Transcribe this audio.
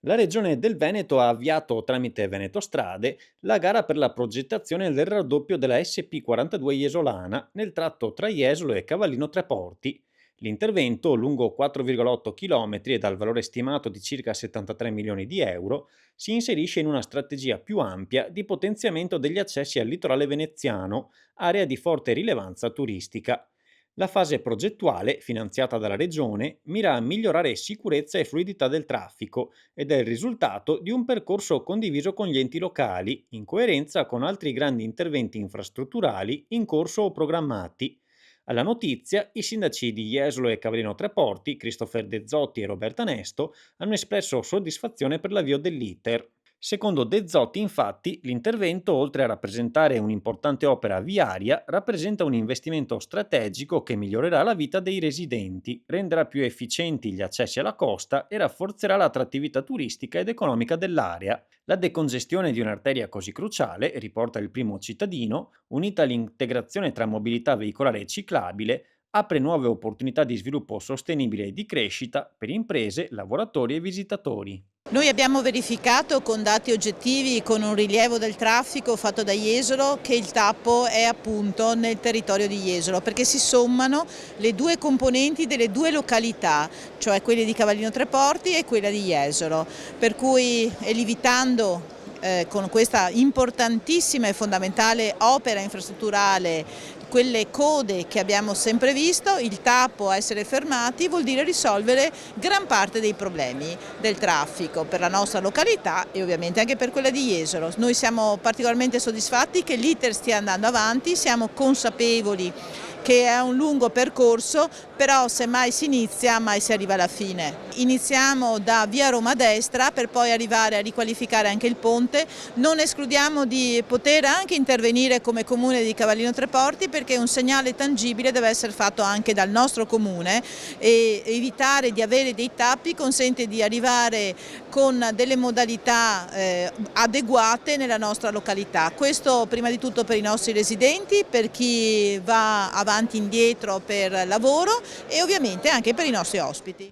La Regione del Veneto ha avviato tramite Veneto Strade la gara per la progettazione del raddoppio della SP42 Jesolana nel tratto tra Jesolo e Cavallino Treporti. L'intervento, lungo 4,8 km e dal valore stimato di circa 73 milioni di euro, si inserisce in una strategia più ampia di potenziamento degli accessi al litorale veneziano, area di forte rilevanza turistica. La fase progettuale, finanziata dalla Regione, mira a migliorare sicurezza e fluidità del traffico ed è il risultato di un percorso condiviso con gli enti locali, in coerenza con altri grandi interventi infrastrutturali in corso o programmati. Alla notizia, i sindaci di Jesolo e Cavallino Treporti, Christopher De Zotti e Roberta Nesto, hanno espresso soddisfazione per l'avvio dell'iter. Secondo De Zotti, infatti, l'intervento, oltre a rappresentare un'importante opera viaria, rappresenta un investimento strategico che migliorerà la vita dei residenti, renderà più efficienti gli accessi alla costa e rafforzerà l'attrattività turistica ed economica dell'area. La decongestione di un'arteria così cruciale, riporta il primo cittadino, unita all'integrazione tra mobilità veicolare e ciclabile, apre nuove opportunità di sviluppo sostenibile e di crescita per imprese, lavoratori e visitatori. Noi abbiamo verificato con dati oggettivi, con un rilievo del traffico fatto da Jesolo, che il tappo è appunto nel territorio di Jesolo, perché si sommano le due componenti delle due località, cioè quelle di Cavallino Treporti e quella di Jesolo, per cui evitando con questa importantissima e fondamentale opera infrastrutturale quelle code che abbiamo sempre visto, il tappo a essere fermati vuol dire risolvere gran parte dei problemi del traffico per la nostra località e ovviamente anche per quella di Jesolo. Noi siamo particolarmente soddisfatti che l'iter stia andando avanti, siamo consapevoli che è un lungo percorso, però se mai si inizia, mai si arriva alla fine. Iniziamo da via Roma Destra per poi arrivare a riqualificare anche il ponte, non escludiamo di poter anche intervenire come comune di Cavallino Treporti perché un segnale tangibile deve essere fatto anche dal nostro comune e evitare di avere dei tappi consente di arrivare con delle modalità adeguate nella nostra località. Questo prima di tutto per i nostri residenti, per chi va avanti e indietro per lavoro e ovviamente anche per i nostri ospiti.